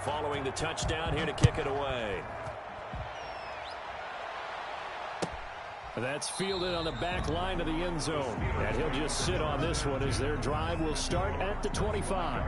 following the touchdown here to kick it away. That's fielded on the back line of the end zone. And he'll just sit on this one as their drive will start at the 25.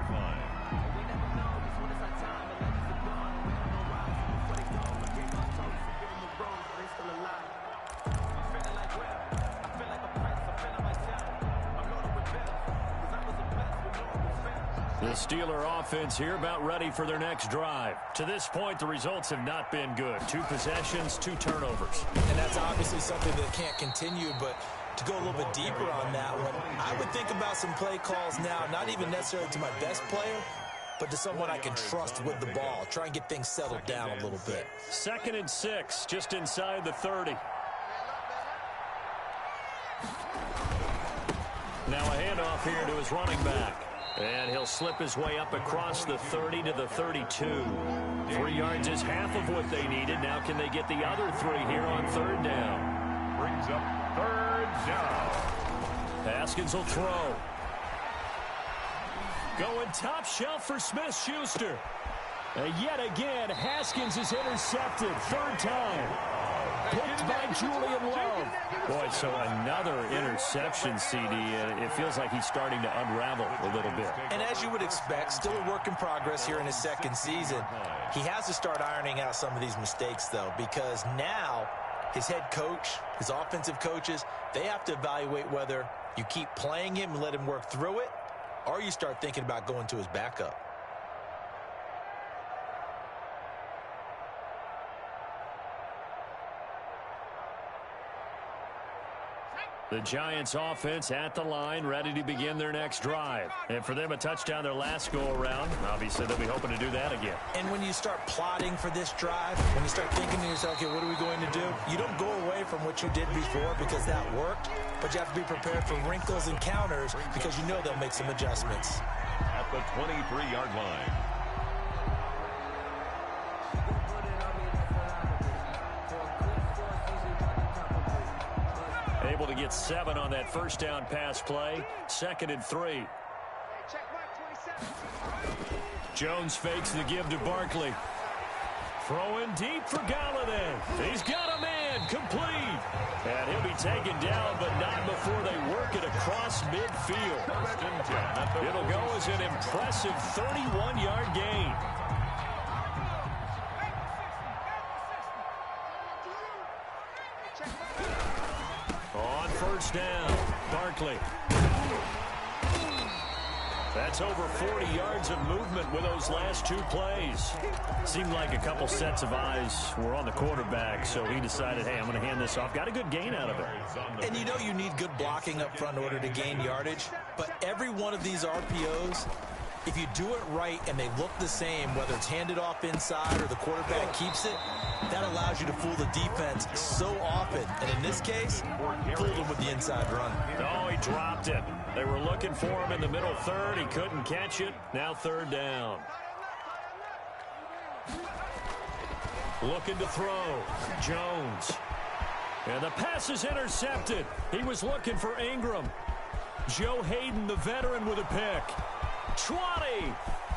The Steeler offense here about ready for their next drive. To this point, the results have not been good. 2 possessions, 2 turnovers. And that's obviously something that can't continue, but to go a little bit deeper on that one, I would think about some play calls now, not even necessarily to my best player, but to someone I can trust with the ball. Try and get things settled down a little bit. 2nd and 6, just inside the 30. Now a handoff here to his running back. And he'll slip his way up across the 30 to the 32. 3 yards is half of what they needed. Now can they get the other 3 here on 3rd down? Brings up 3rd down. Haskins will throw. Going top shelf for Smith-Schuster. Yet again, Haskins is intercepted. 3rd time. Picked by Julian Love. Boy, so another interception, CD. It feels like he's starting to unravel a little bit. And as you would expect, still a work in progress here in his 2nd season. He has to start ironing out some of these mistakes, though, because now his head coach, his offensive coaches, they have to evaluate whether you keep playing him and let him work through it, or you start thinking about going to his backup. The Giants offense at the line, ready to begin their next drive. And for them, a touchdown their last go-around. Obviously, they'll be hoping to do that again. And when you start plotting for this drive, when you start thinking to yourself, okay, what are we going to do? You don't go away from what you did before because that worked, but you have to be prepared for wrinkles and counters because you know they'll make some adjustments. At the 23-yard line. Able to get 7 on that 1st down pass play. 2nd and 3. Jones fakes the give to Barkley. Throwing deep for Galladay. He's got a man. Complete. And he'll be taken down, but not before they work it across midfield. It'll go as an impressive 31-yard gain. On 1st down, Barkley. That's over 40 yards of movement with those last 2 plays. Seemed like a couple sets of eyes were on the quarterback, so he decided, hey, I'm going to hand this off. Got a good gain out of it. And you know you need good blocking up front in order to gain yardage, but every one of these RPOs, if you do it right and they look the same, whether it's handed off inside or the quarterback keeps it, that allows you to fool the defense so often. And in this case, fooled him with the inside run. Oh, he dropped it. They were looking for him in the middle 3rd. He couldn't catch it. Now 3rd down. Looking to throw. Jones. And the pass is intercepted. He was looking for Ingram. Joe Hayden, the veteran, with a pick. 20,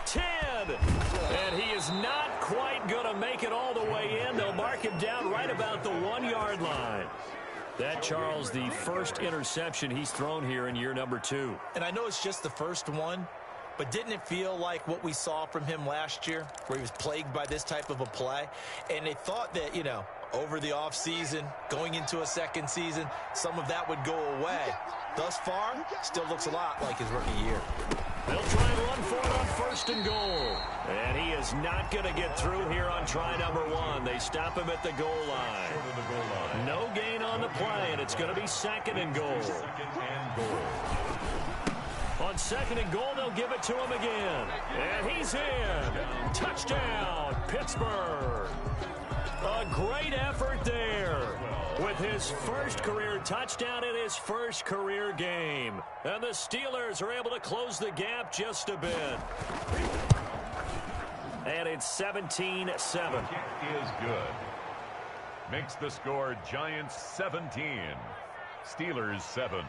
10, and he is not quite going to make it all the way in. They'll mark him down right about the 1-yard line. That, Charles, the first interception he's thrown here in year number 2. And I know it's just the first one, but didn't it feel like what we saw from him last year, where he was plagued by this type of a play? And they thought that, you know, over the offseason, going into a 2nd season, some of that would go away. Thus far, still looks a lot like his rookie year. They'll try and run for it on 1st and goal. And he is not going to get through here on try number 1. They stop him at the goal line. No gain on the play, and it's going to be 2nd and goal. On 2nd and goal, they'll give it to him again. And he's in. Touchdown, Pittsburgh. A great effort there with his first career touchdown in his first career game. And the Steelers are able to close the gap just a bit. And it's 17-7. Is good. Makes the score Giants 17, Steelers 7.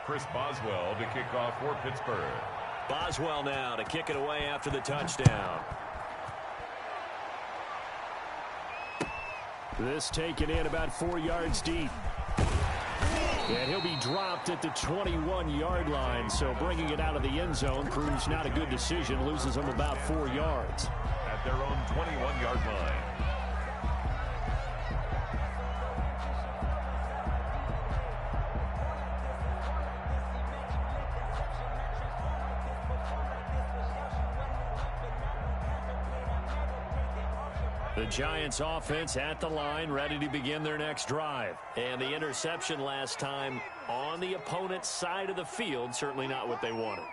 Chris Boswell to kick off for Pittsburgh. Boswell now to kick it away after the touchdown. This taken in about 4 yards deep. And he'll be dropped at the 21-yard line, so bringing it out of the end zone proves not a good decision, loses him about 4 yards. At their own 21-yard line. The Giants offense at the line, ready to begin their next drive. And the interception last time on the opponent's side of the field, certainly not what they wanted.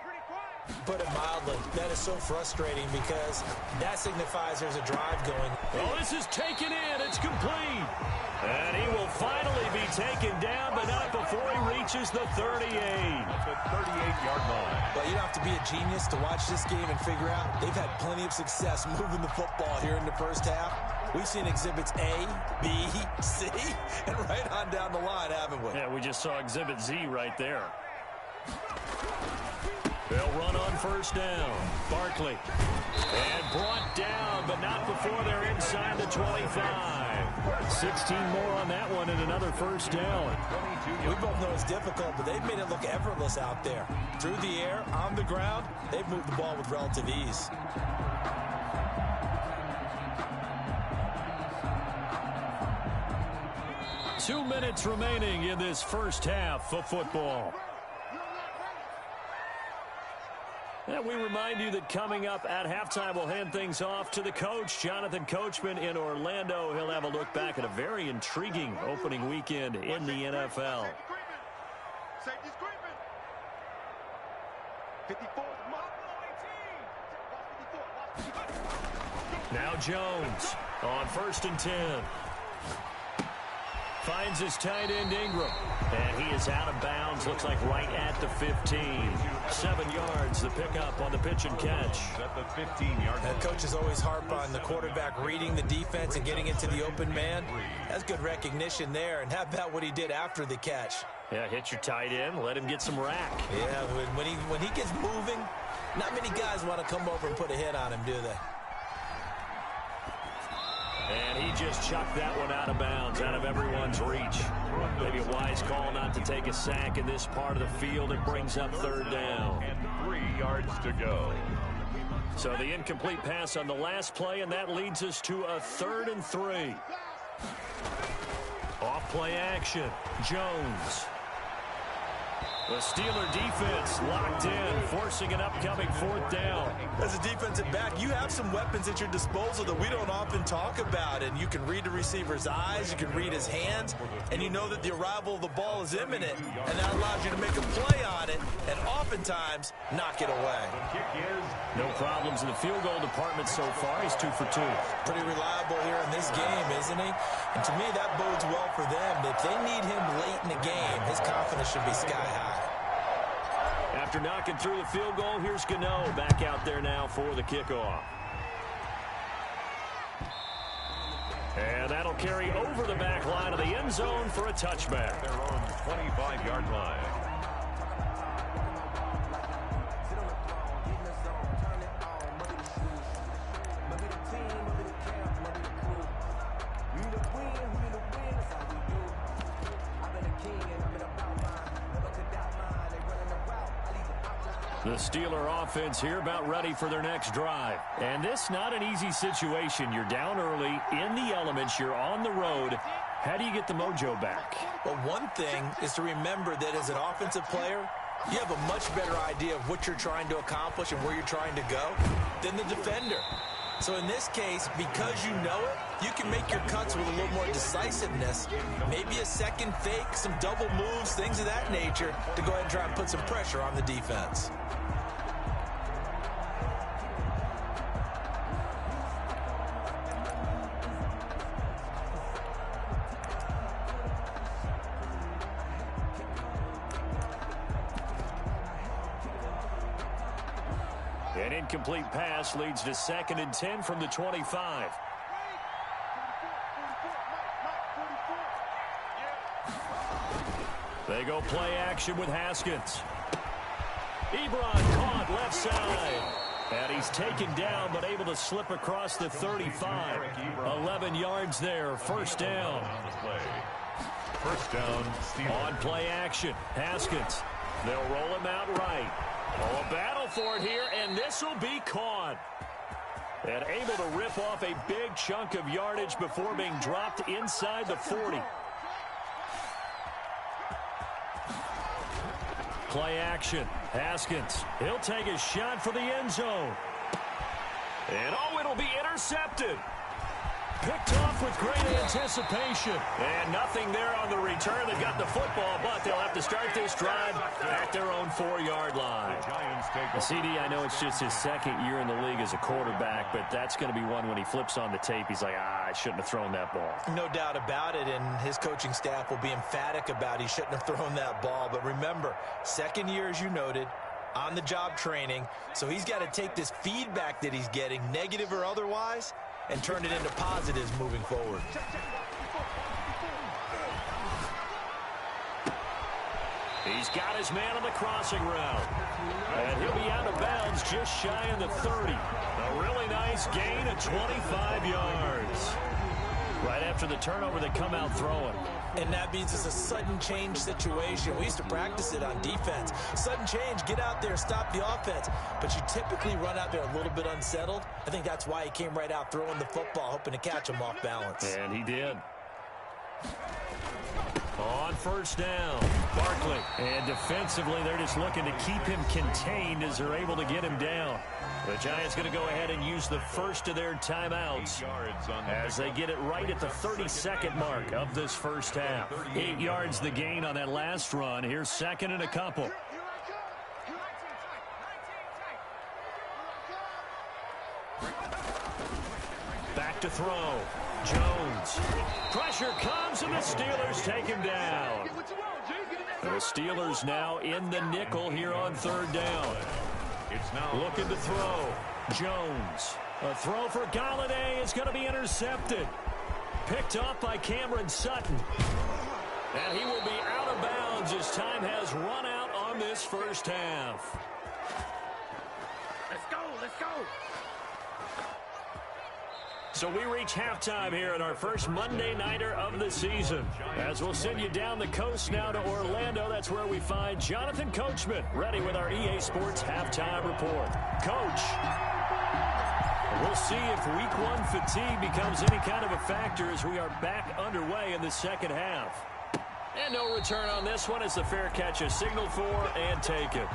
Put it mildly, that is so frustrating because that signifies there's a drive going. Oh, this is taken in. It's complete. And he will finally be taken down, but not before he reaches the 38. At the 38-yard line. But you don't have to be a genius to watch this game and figure out they've had plenty of success moving the football here in the first half. We've seen exhibits A, B, C, and right on down the line, haven't we? Yeah, we just saw exhibit Z right there. They'll run on first down. Barkley. And brought down, but not before they're inside the 25. 16 more on that one and another first down. We both know it's difficult, but they've made it look effortless out there. Through the air, on the ground, they've moved the ball with relative ease. Two minutes remaining in this first half of football. And we remind you that coming up at halftime, we'll hand things off to the coach, Jonathan Coachman in Orlando. He'll have a look back at a very intriguing opening weekend in the NFL. Now Jones on 1st and 10. Finds his tight end Ingram. And he is out of bounds. Looks like right at the 15. 7 yards, the pickup on the pitch and catch. At the 15-yard line. Coaches always harp on the quarterback reading the defense and getting into the open man. That's good recognition there. And how about what he did after the catch? Yeah, hit your tight end. Let him get some rack. Yeah, when he gets moving, not many guys want to come over and put a hit on him, do they? And he just chucked that one out of bounds, out of everyone's reach. Maybe a wise call not to take a sack in this part of the field. It brings up 3rd down. And 3 yards to go. So the incomplete pass on the last play, and that leads us to a 3rd and 3. Off play action. Jones. The Steeler defense locked in, forcing an upcoming 4th down. As a defensive back, you have some weapons at your disposal that we don't often talk about. And you can read the receiver's eyes, you can read his hands, and you know that the arrival of the ball is imminent. And that allows you to make a play on it and oftentimes knock it away. The kick is no problems in the field goal department so far. He's 2 for 2. Pretty reliable here in this game, isn't he? And to me, that bodes well for them. If they need him late in the game, his confidence should be sky high. After knocking through the field goal, here's Gano back out there now for the kickoff. And that'll carry over the back line of the end zone for a touchback. their own 25-yard line. The Steeler offense here about ready for their next drive. And this not an easy situation. You're down early, in the elements, you're on the road. How do you get the mojo back? Well, one thing is to remember that as an offensive player, you have a much better idea of what you're trying to accomplish and where you're trying to go than the defender. So in this case, because you know it, you can make your cuts with a little more decisiveness. Maybe a second fake, some double moves, things of that nature to go ahead and try and put some pressure on the defense. An incomplete pass leads to 2nd and 10 from the 25. They go play action with Haskins. Ebron caught left side And he's taken down, but able to slip across the 35. 11 yards there, first down. First down, Steelers. On play action, Haskins. They'll roll him out right. Oh, a battle for it here, and this will be caught. And able to rip off a big chunk of yardage before being dropped inside the 40. Play action, Haskins. He'll take a shot for the end zone. And, oh, it'll be intercepted. Picked off with great anticipation. And nothing there on the return. They've got the football, but they'll have to start this drive at their own 4-yard line. CD, I know it's just his second year in the league as a quarterback, but that's going to be one when he flips on the tape. He's like, I shouldn't have thrown that ball. No doubt about it, and his coaching staff will be emphatic about he shouldn't have thrown that ball. But remember, second year, as you noted, on-the-job training, so he's got to take this feedback that he's getting, negative or otherwise, and turn it into positives moving forward. He's got his man on the crossing route. And he'll be out of bounds just shy of the 30. A really nice gain of 25 yards. Right after the turnover, they come out throwing. And that means it's a sudden change situation. We used to practice it on defense. Sudden change, get out there, stop the offense. But you typically run out there a little bit unsettled. I think that's why he came right out throwing the football, hoping to catch him off balance. And he did. On first down, Barkley. And defensively, they're just looking to keep him contained as they're able to get him down. The Giants going to go ahead and use the first of their timeouts as they get it right at the 32nd mark of this first half. 8 yards the gain on that last run. Here's second and a couple. Back to throw. Jones. Pressure comes, and the Steelers take him down. The Steelers now in the nickel here on third down. Looking to throw. Jones. A throw for Galladay is going to be intercepted. Picked up by Cameron Sutton. And he will be out of bounds as time has run out on this first half. Let's go, let's go. So we reach halftime here at our first Monday Nighter of the season. As we'll send you down the coast now to Orlando, that's where we find Jonathan Coachman, ready with our EA Sports Halftime Report. Coach, we'll see if Week 1 fatigue becomes any kind of a factor as we are back underway in the second half. And no return on this one as the fair catch is signaled for and taken.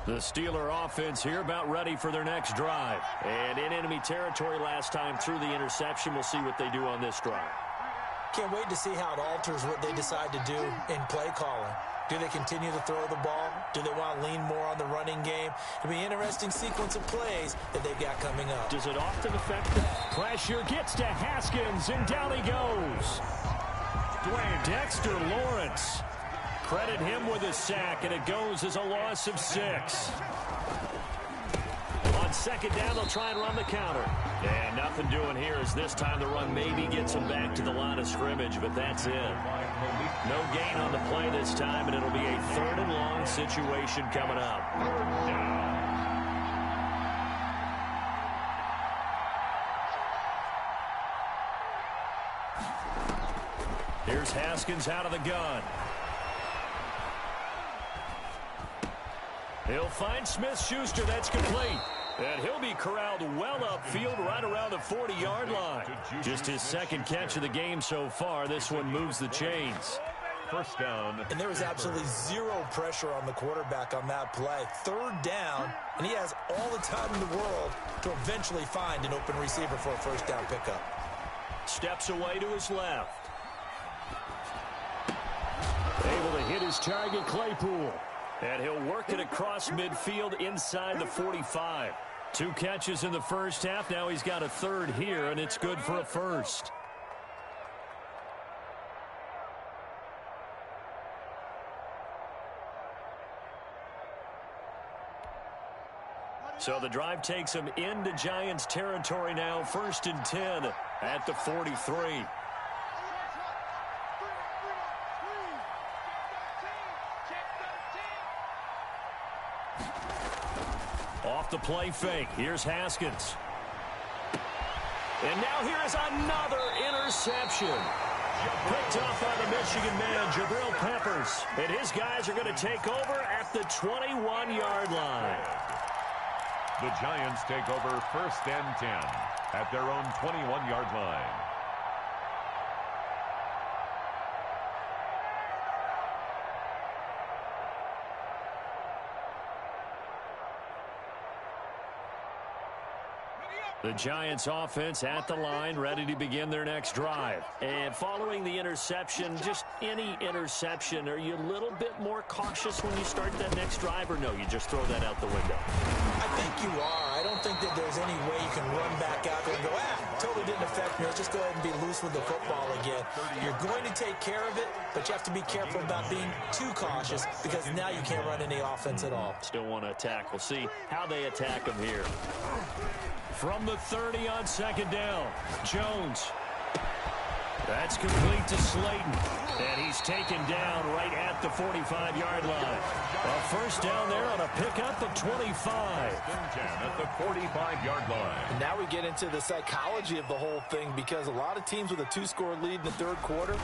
The Steeler offense here about ready for their next drive. And in enemy territory last time through the interception. We'll see what they do on this drive. Can't wait to see how it alters what they decide to do in play calling. Do they continue to throw the ball? Do they want to lean more on the running game? It'll be an interesting sequence of plays that they've got coming up. Does it often affect that? Pressure gets to Haskins, and down he goes. Dexter Lawrence. Credit him with a sack, and it goes as a loss of 6. On second down, they'll try and run the counter. And nothing doing here as this time the run maybe gets them back to the line of scrimmage, but that's it. No gain on the play this time, and it'll be a third and long situation coming up. Here's Haskins out of the gun. He'll find Smith-Schuster. That's complete. And he'll be corralled well upfield right around the 40-yard line. Just his second catch of the game so far. This one moves the chains. First down. And there was absolutely zero pressure on the quarterback on that play. Third down, and he has all the time in the world to eventually find an open receiver for a first down pickup. Steps away to his left. Able to hit his target, Claypool. And he'll work it across midfield inside the 45. 2 catches in the first half. Now he's got a third here, and it's good for a first. So the drive takes them into Giants territory now, 1st and 10 at the 43. Off the play fake. Here's Haskins. And now here is another interception. Picked off by the Michigan man, Jabril Peppers. And his guys are going to take over at the 21-yard line. The Giants take over 1st and 10 at their own 21-yard line. The Giants offense at the line, ready to begin their next drive. And following the interception, just any interception, are you a little bit more cautious when you start that next drive, or no, you just throw that out the window? I think you are. I don't think that there's any way you can run back out there and go, totally didn't affect me. Let's just go ahead and be loose with the football again. You're going to take care of it, but you have to be careful about being too cautious because now you can't run any offense at all. Still want to attack. We'll see how they attack them here. From the 30 on 2nd down, Jones. That's complete to Slayton. And he's taken down right at the 45-yard line. A 1st down there on a pickup of 25. At the 45-yard line. And now we get into the psychology of the whole thing because a lot of teams with a 2-score lead in the 3rd quarter,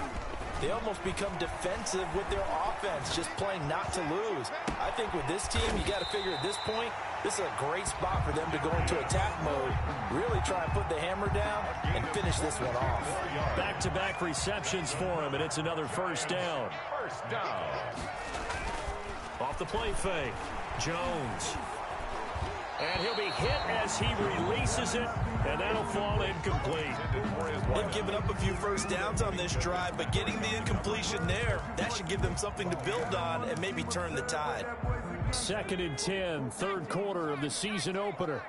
they almost become defensive with their offense, just playing not to lose. I think with this team, you got to figure at this point, this is a great spot for them to go into attack mode, really try and put the hammer down and finish this one off. Back-to-back receptions for him, and it's another 1st down. 1st down. Off the play fake, Jones. And he'll be hit as he releases it, and that'll fall incomplete. They've given up a few 1st downs on this drive, but getting the incompletion there, that should give them something to build on and maybe turn the tide. 2nd and 10, 3rd quarter of the season opener.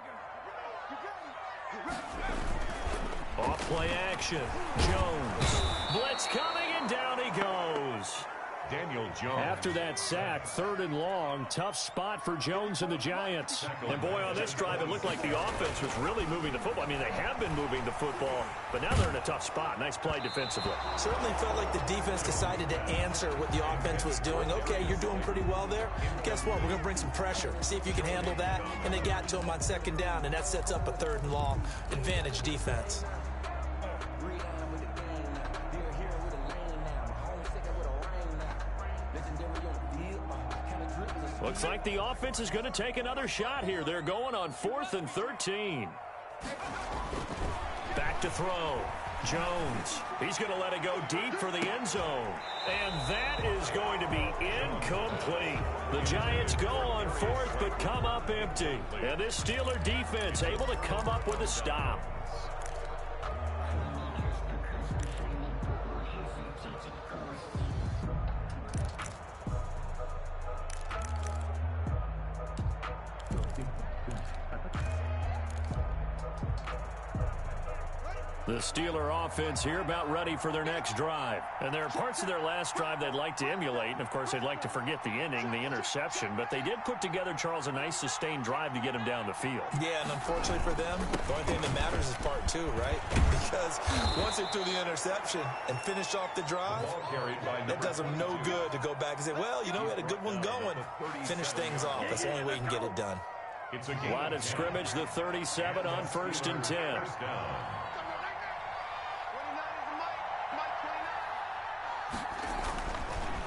Off play action, Jones. Blitz coming, and down he goes. Daniel Jones. After that sack, 3rd and long, tough spot for Jones and the Giants. And boy, on this drive, it looked like the offense was really moving the football. I mean, they have been moving the football, but now they're in a tough spot. Nice play defensively. Certainly felt like the defense decided to answer what the offense was doing. Okay, you're doing pretty well there. Guess what? We're going to bring some pressure. See if you can handle that. And they got to him on 2nd down, and that sets up a 3rd and long advantage defense. Looks like the offense is going to take another shot here. They're going on 4th and 13. Back to throw. Jones. He's going to let it go deep for the end zone. And that is going to be incomplete. The Giants go on 4th but come up empty. And this Steeler defense able to come up with a stop. The Steeler offense here about ready for their next drive. And there are parts of their last drive they'd like to emulate. And, of course, they'd like to forget the inning, the interception. But they did put together, Charles, a nice sustained drive to get him down the field. Yeah, and unfortunately for them, the only thing that matters is part 2, right? Because once they threw the interception and finished off the drive, that does them no good to go back and say, well, you know, we had a good one going. Finish things off. That's the only way you can get it done. Line of scrimmage, the 37 on 1st and 10.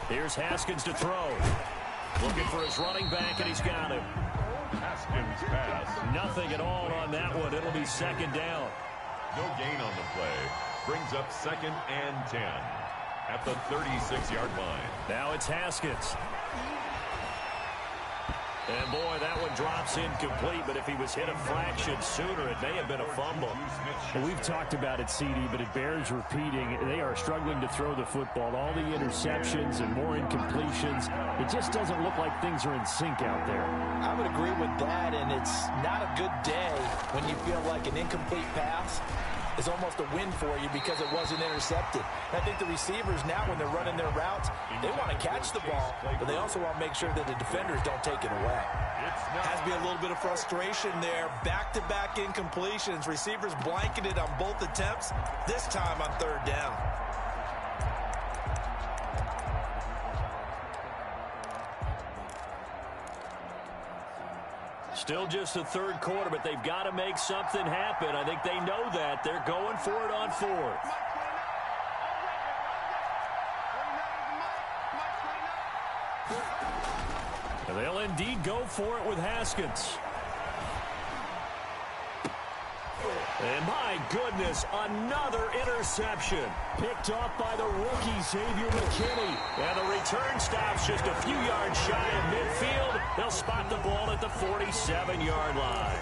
Here's Haskins to throw. Looking for his running back, and he's got him. Haskins pass. Nothing at all on that one. It'll be 2nd down. No gain on the play. Brings up 2nd and 10 at the 36-yard line. Now it's Haskins. And, boy, that one drops incomplete, but if he was hit a fraction sooner, it may have been a fumble. Well, we've talked about it, CD, but it bears repeating. They are struggling to throw the football. All the interceptions and more incompletions. It just doesn't look like things are in sync out there. I would agree with that, and it's not a good day when you feel like an incomplete pass is almost a win for you because it wasn't intercepted. And I think the receivers now, when they're running their routes, they want to catch the ball, but they also want to make sure that the defenders don't take it away. Has to be a little bit of frustration there. Back-to-back incompletions. Receivers blanketed on both attempts, this time on third down. Still just the third quarter, but they've got to make something happen. I think they know that. They're going for it on fourth. And they'll indeed go for it with Haskins. And my goodness, another interception. Picked off by the rookie, Xavier McKinney. And the return stops just a few yards shy of midfield. They'll spot the ball at the 47-yard line.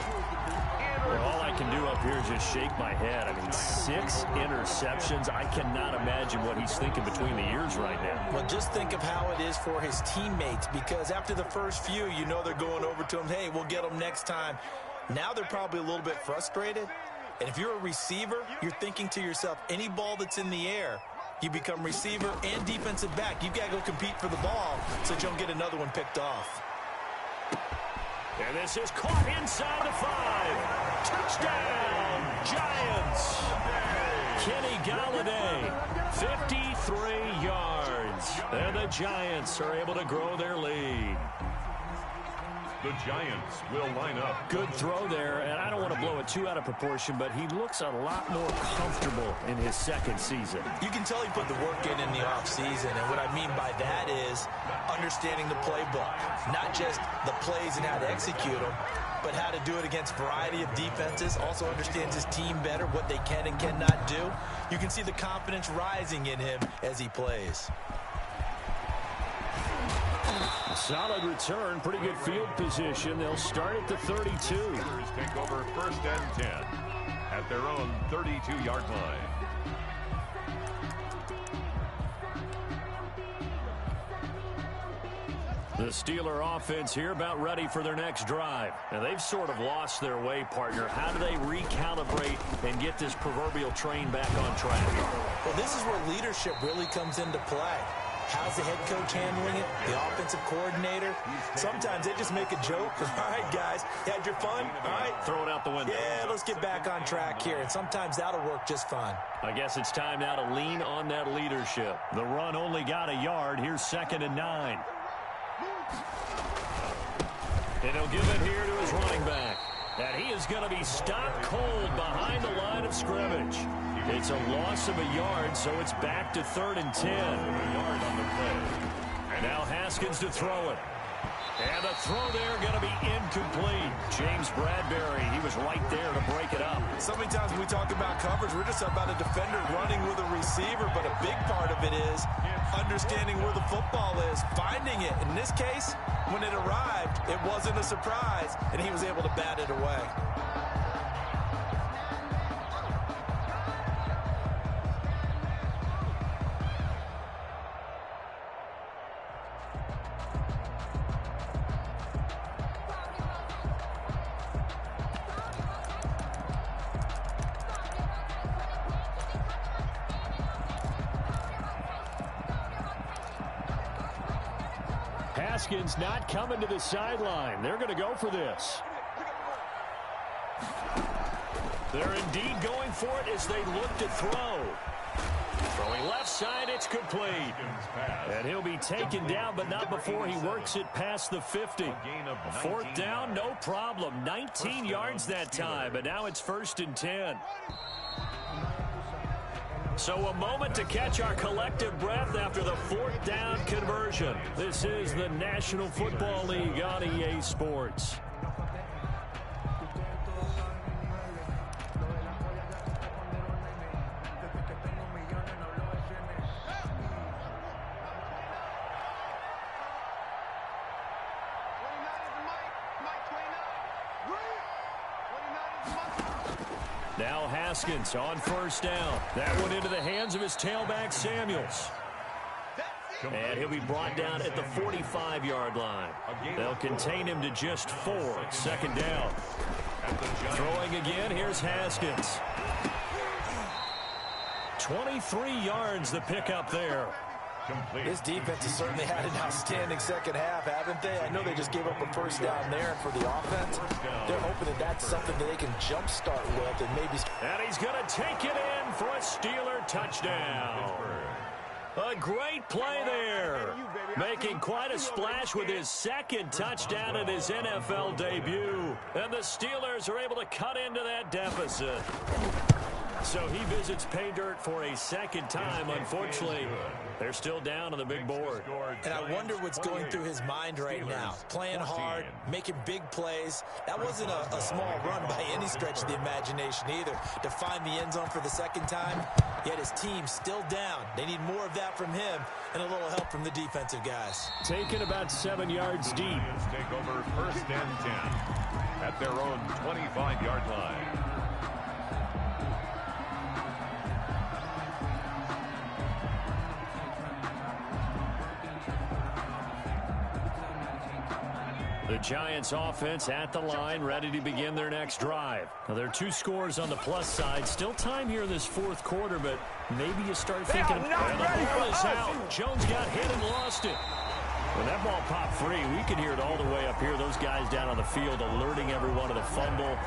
Well, all I can do up here is just shake my head. I mean, 6 interceptions. I cannot imagine what he's thinking between the ears right now. Well, just think of how it is for his teammates, because after the first few, you know they're going over to him, hey, we'll get them next time. Now they're probably a little bit frustrated. And if you're a receiver, you're thinking to yourself, any ball that's in the air, you become receiver and defensive back. You've got to go compete for the ball so that you don't get another one picked off. And this is caught inside the 5. Touchdown, Giants. Kenny Galladay, 53 yards. And the Giants are able to grow their lead. The Giants will line up. Good throw there, and I don't want to blow it too out of proportion, but he looks a lot more comfortable in his second season. You can tell he put the work in the offseason, and what I mean by that is understanding the playbook. Not just the plays and how to execute them, but how to do it against a variety of defenses. Also understands his team better, what they can and cannot do. You can see the confidence rising in him as he plays. Solid return, pretty good field position. They'll start at the 32. Take over 1st and 10 at their own 32-yard line. The Steeler offense here about ready for their next drive. And they've sort of lost their way, partner. How do they recalibrate and get this proverbial train back on track? Well, this is where leadership really comes into play. How's the head coach handling it? The offensive coordinator? Sometimes they just make a joke. All right, guys, you had your fun? All right. Throw it out the window. Yeah, let's get back on track here. And sometimes that'll work just fine. I guess it's time now to lean on that leadership. The run only got a yard. Here's 2nd and 9. And he'll give it here to his running back. And he is going to be stopped cold behind the line of scrimmage. It's a loss of a yard, so it's back to 3rd and 10. A yard on the play. And now Haskins to throw it. And the throw there going to be incomplete. James Bradbury, he was right there to break it up. So many times when we talk about coverage, we're just about a defender running with a receiver, but a big part of it is understanding where the football is, finding it. In this case, when it arrived, it wasn't a surprise, and he was able to bat it away. Haskins not coming to the sideline. They're going to go for this. They're indeed going for it as they look to throw. Throwing left side, it's complete. And he'll be taken down, but not before he works it past the 50. 4th down, no problem. 19 yards that time, and now it's 1st and 10. So a moment to catch our collective breath after the 4th down conversion. This is the National Football League on EA Sports. Now Haskins on 1st down. That one into the hands of his tailback, Samuels. And he'll be brought down at the 45-yard line. They'll contain him to just 4. 2nd down. Throwing again, here's Haskins. 23 yards the pickup there. Complete. This defense has certainly had an outstanding second half, haven't they? I know they just gave up a first down there, and for the offense, they're hoping that that's something that they can jumpstart with and maybe... And he's going to take it in for a Steeler touchdown. A great play there. Making quite a splash with his second touchdown at his NFL debut. And the Steelers are able to cut into that deficit. So he visits pay dirt for a second time. Unfortunately, they're still down on the big board. And I wonder what's going through his mind right now. Playing hard, making big plays. That wasn't a small run by any stretch of the imagination either. To find the end zone for the second time, yet his team still down. They need more of that from him and a little help from the defensive guys. Taken about 7 yards deep. Take over 1st and 10 at their own 25-yard line. The Giants offense at the line, ready to begin their next drive. Now, there are 2 scores on the plus side. Still time here in this 4th quarter, but maybe you start thinking, and the ball is out. Jones got hit and lost it. When that ball popped free, we could hear it all the way up here. Those guys down on the field alerting everyone of the fumble.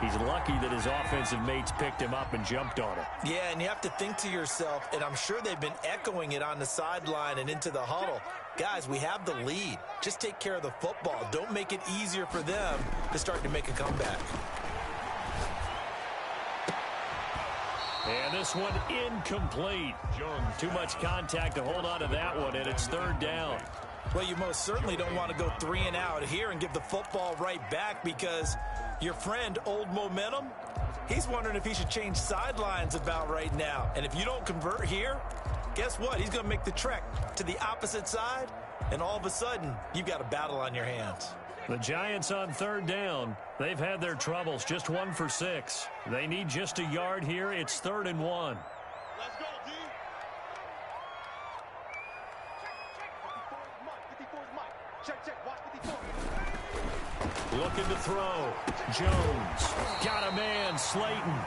He's lucky that his offensive mates picked him up and jumped on it. Yeah, and you have to think to yourself, and I'm sure they've been echoing it on the sideline and into the huddle. Guys, we have the lead. Just take care of the football. Don't make it easier for them to start to make a comeback. And this one incomplete. Too much contact to hold on to that one, and it's 3rd down. Well, you most certainly don't want to go 3 and out here and give the football right back because your friend, Old Momentum, he's wondering if he should change sidelines about right now. And if you don't convert here, guess what? He's going to make the trek to the opposite side, and all of a sudden, you've got a battle on your hands. The Giants on 3rd down. They've had their troubles, just 1 for 6. They need just a yard here. It's 3rd and 1. Let's go, D. Check. Watch 54. Looking to throw. Jones. Got a man, Slayton.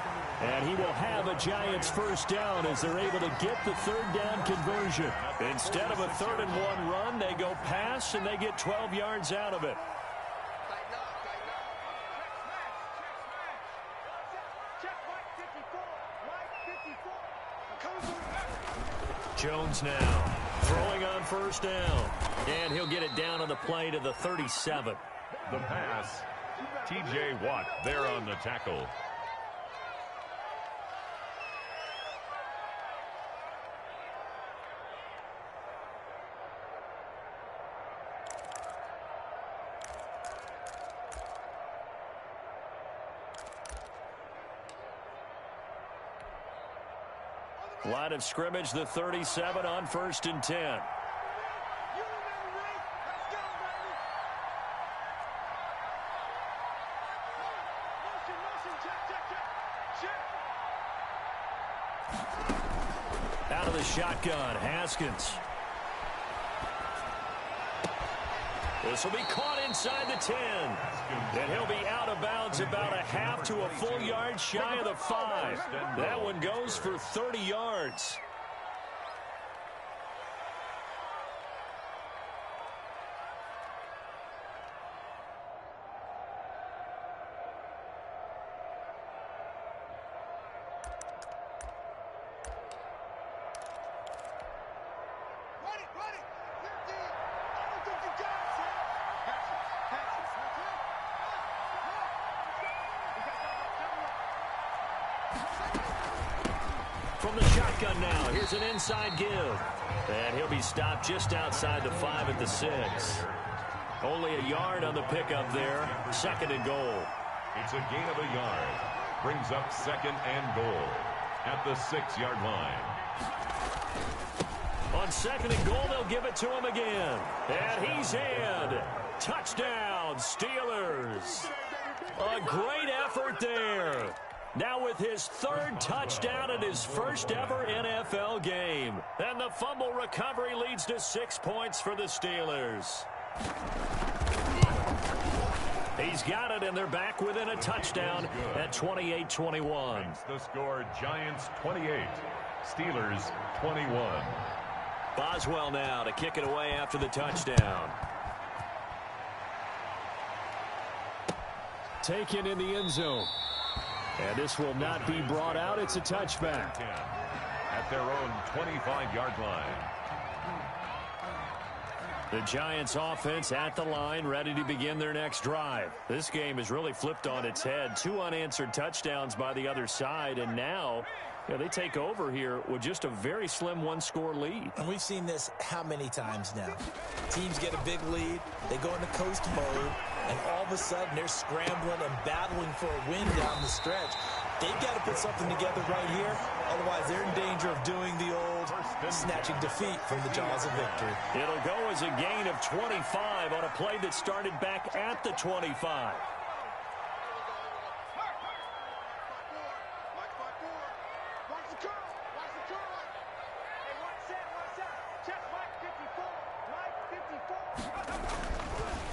And he will have a Giants 1st down as they're able to get the 3rd down conversion. Instead of a 3rd and 1 run, they go pass and they get 12 yards out of it. Jones now throwing on 1st down. And he'll get it down on the play to the 37. The pass, T.J. Watt there on the tackle. Line of scrimmage, the 37 on 1st and 10. Out of the shotgun, Haskins. This will be caught inside the 10. And he'll be out of bounds about a half to a full yard shy of the 5. That one goes for 30 yards. From the shotgun now, here's an inside give. And he'll be stopped just outside the 5 at the 6. Only a yard on the pickup there. 2nd and goal. It's a gain of a yard. Brings up 2nd and goal at the 6-yard line. On 2nd and goal, they'll give it to him again. And he's in. Touchdown, Steelers. A great effort there. Now with his 3rd touchdown in his 1st ever NFL game. And the fumble recovery leads to 6 points for the Steelers. He's got it, and they're back within a touchdown at 28-21. The score, Giants 28, Steelers 21. Boswell now to kick it away after the touchdown. Taken in the end zone. And this will not be brought out. It's a touchback. At their own 25-yard line. The Giants offense at the line, ready to begin their next drive. This game is really flipped on its head. 2 unanswered touchdowns by the other side, and now they take over here with just a very slim one-score lead. And we've seen this how many times now? Teams get a big lead, they go into coast mode, and all of a sudden they're scrambling and battling for a win down the stretch. They've got to put something together right here. Otherwise, they're in danger of doing the old snatching defeat from the jaws of victory. It'll go as a gain of 25 on a play that started back at the 25.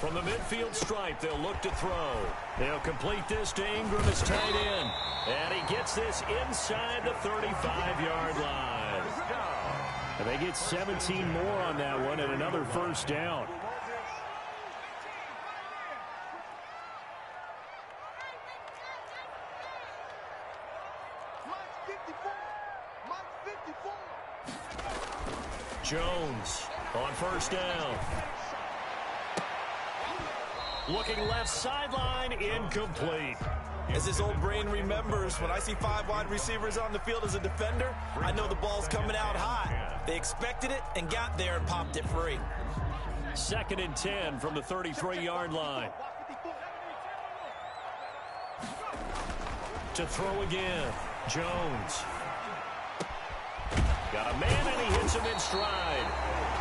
From the midfield stripe, they'll look to throw. They'll complete this to Ingram as tight end. And he gets this inside the 35-yard line. And they get 17 more on that one and another first down. Jones on first down. Looking left sideline, incomplete. As his old brain remembers, when I see 5 wide receivers on the field as a defender, I know the ball's coming out high. They expected it and got there and popped it free. 2nd and 10 from the 33-yard line. To throw again, Jones. Got a man and he hits him in stride.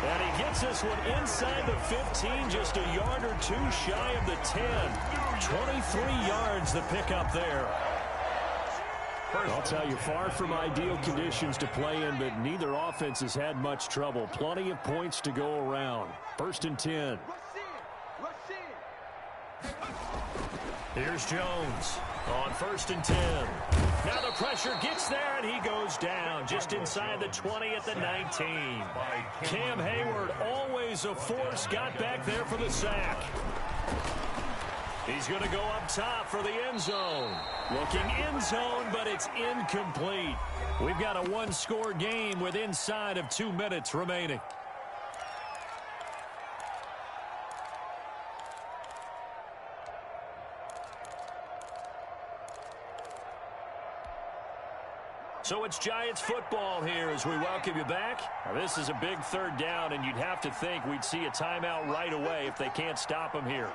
And he gets this one inside the 15, just a yard or 2 shy of the 10. 23 yards the pickup there. I'll tell you, far from ideal conditions to play in, but neither offense has had much trouble. Plenty of points to go around. 1st and 10. Here's Jones on 1st and 10. Now the pressure gets there, and he goes down just inside the 20 at the 19. Cam Hayward, always a force, got back there for the sack. He's going to go up top for the end zone. Looking end zone, but it's incomplete. We've got a one-score game with inside of 2 minutes remaining. So it's Giants football here as we welcome you back. Now, this is a big 3rd down, and you'd have to think we'd see a timeout right away if they can't stop him here.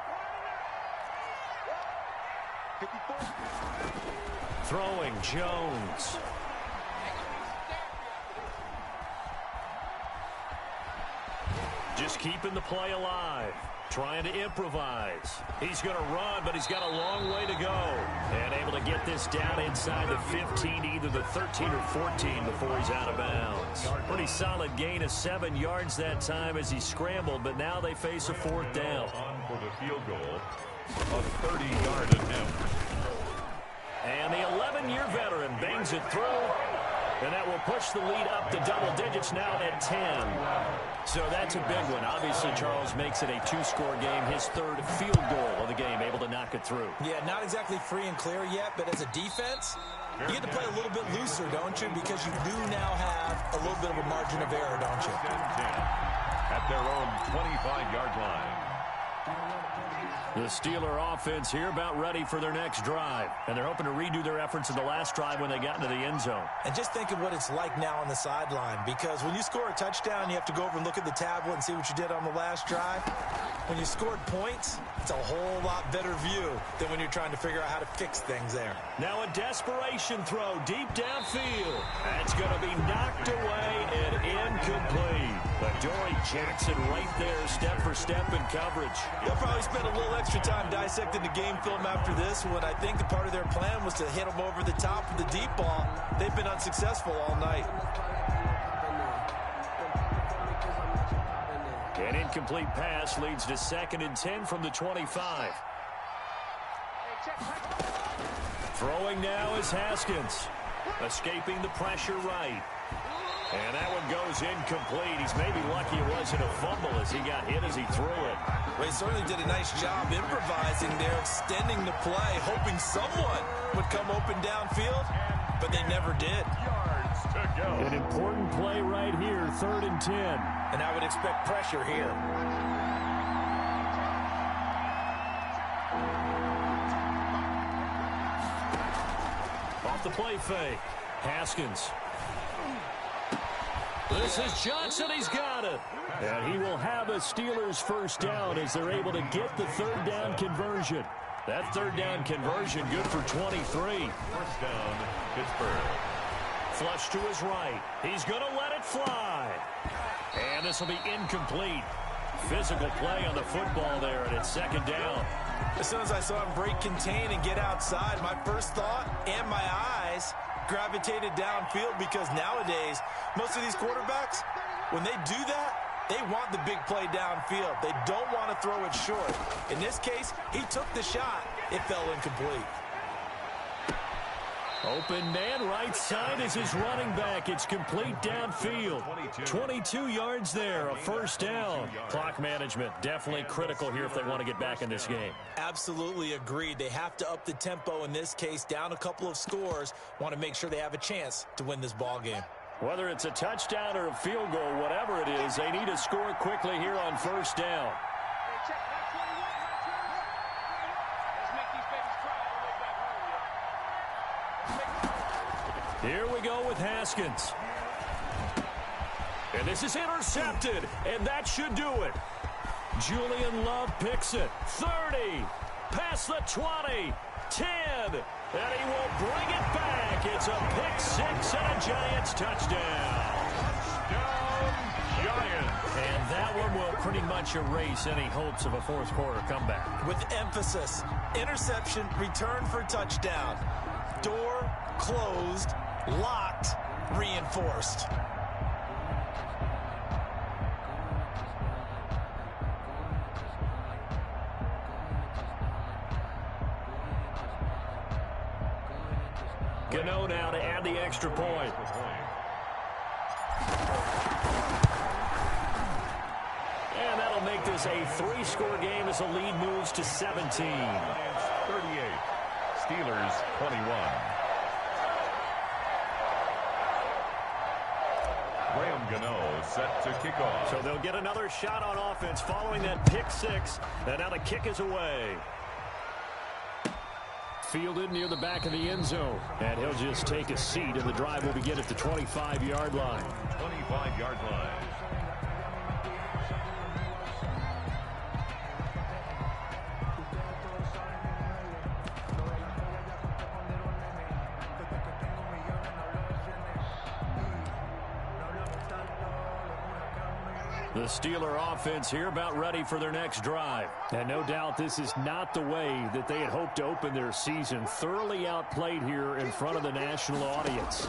Throwing, Jones. Just keeping the play alive. Trying to improvise. He's going to run, but he's got a long way to go. And able to get this down inside the 15, either the 13 or 14 before he's out of bounds. Pretty solid gain of 7 yards that time as he scrambled, but now they face a 4th down. On for the field goal, a 30-yard attempt. And the 11-year veteran bangs it through. And that will push the lead up to double digits now at 10. So that's a big one. Obviously, Charles makes it a 2-score game. His 3rd field goal of the game, able to knock it through. Yeah, not exactly free and clear yet, but as a defense, you get to play a little bit looser, don't you? Because you do now have a little bit of a margin of error, don't you? 10 at their own 25-yard line. The Steeler offense here about ready for their next drive. And they're hoping to redo their efforts in the last drive when they got into the end zone. And just think of what it's like now on the sideline. Because when you score a touchdown, you have to go over and look at the tablet and see what you did on the last drive. When you scored points, it's a whole lot better view than when you're trying to figure out how to fix things there. Now a desperation throw deep downfield. That's going to be knocked away and incomplete. But Dory Jackson right there, step for step in coverage. They'll probably spend a little extra time dissecting the game film after this one. I think the part of their plan was to hit them over the top of the deep ball. They've been unsuccessful all night. An incomplete pass leads to 2nd and 10 from the 25. Throwing now is Haskins. Escaping the pressure right. And that one goes incomplete. He's maybe lucky it wasn't a fumble as he got hit as he threw it. Well, he certainly did a nice job improvising there, extending the play, hoping someone would come open downfield, but they never did. Yards to go. An important play right here, 3rd and 10. And I would expect pressure here. Off the play fake. Haskins. This is Johnson. He's got it. And he will have a Steelers first down as they're able to get the 3rd down conversion. That 3rd down conversion good for 23. First down, Pittsburgh. Flush to his right. He's going to let it fly. And this will be incomplete. Physical play on the football there, and it's 2nd down. As soon as I saw him break contain and get outside, my first thought and my eyes gravitated downfield, because nowadays, most of these quarterbacks, when they do that, they want the big play downfield. They don't want to throw it short. In this case, he took the shot. It fell incomplete. Open man right side is his running back. It's complete downfield. 22 yards there, a first down. Clock management definitely critical here if they want to get back in this game. Absolutely agreed. They have to up the tempo in this case, down a couple of scores. Want to make sure they have a chance to win this ball game. Whether it's a touchdown or a field goal, whatever it is, they need to score quickly here on first down. Here we go with Haskins. And this is intercepted, and that should do it. Julian Love picks it. 30, past the 20, 10, and he will bring it back. It's a pick six and a Giants touchdown. Touchdown, Giants. And that one will pretty much erase any hopes of a fourth quarter comeback. With emphasis, interception, return for touchdown. Door closed, locked, reinforced. Gano now to add the extra point. And that'll make this a 3-score game as the lead moves to 17. 38. Steelers 21. Graham Gano set to kick off. So they'll get another shot on offense following that pick six. And now the kick is away. Fielded near the back of the end zone. And he'll just take a seat, and the drive will begin at the 25-yard line. 25-yard line. The Steeler offense here about ready for their next drive. And no doubt this is not the way that they had hoped to open their season. Thoroughly outplayed here in front of the national audience.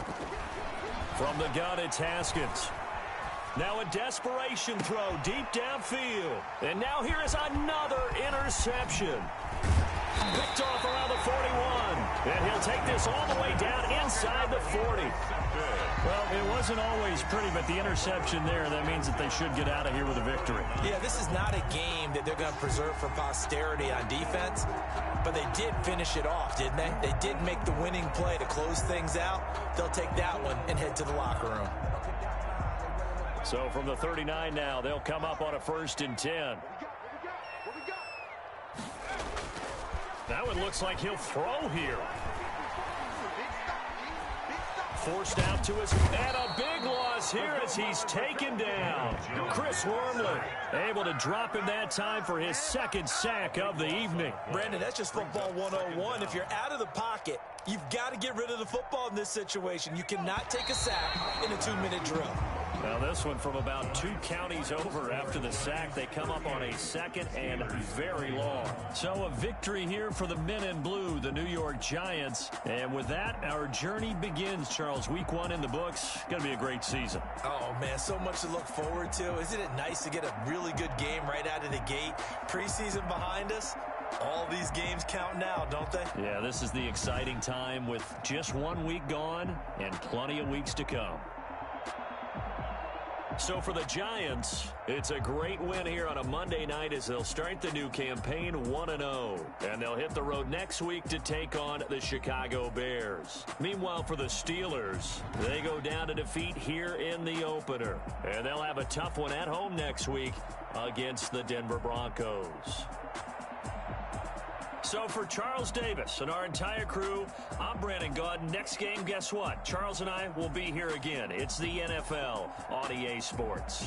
From the gun, it's Haskins. Now a desperation throw deep downfield. And now here is another interception. Picked off around the 41. And he'll take this all the way down inside the 40. Well, it wasn't always pretty, but the interception there, that means that they should get out of here with a victory. Yeah, this is not a game that they're going to preserve for posterity on defense, but they did finish it off, didn't they? They did make the winning play to close things out. They'll take that one and head to the locker room. So from the 39 now, they'll come up on a 1st and 10. That one looks like he'll throw here. Forced out to his, and a big loss here as he's taken down. Chris Wormley able to drop him that time for his 2nd sack of the evening. Brandon, that's just football 101. If you're out of the pocket, you've got to get rid of the football in this situation. You cannot take a sack in a 2-minute drill. Now this one from about 2 counties over after the sack. They come up on a 2nd and very long. So a victory here for the men in blue, the New York Giants. And with that, our journey begins, Charles. Week 1 in the books. Going to be a great season. Oh, man, so much to look forward to. Isn't it nice to get a really good game right out of the gate? Preseason behind us. All these games count now, don't they? Yeah, this is the exciting time with just 1 week gone and plenty of weeks to come. So for the Giants, it's a great win here on a Monday night as they'll start the new campaign 1-0. And they'll hit the road next week to take on the Chicago Bears. Meanwhile, for the Steelers, they go down to defeat here in the opener. And they'll have a tough one at home next week against the Denver Broncos. So for Charles Davis and our entire crew, I'm Brandon Gaudin. Next game, guess what? Charles and I will be here again. It's the NFL on EA Sports.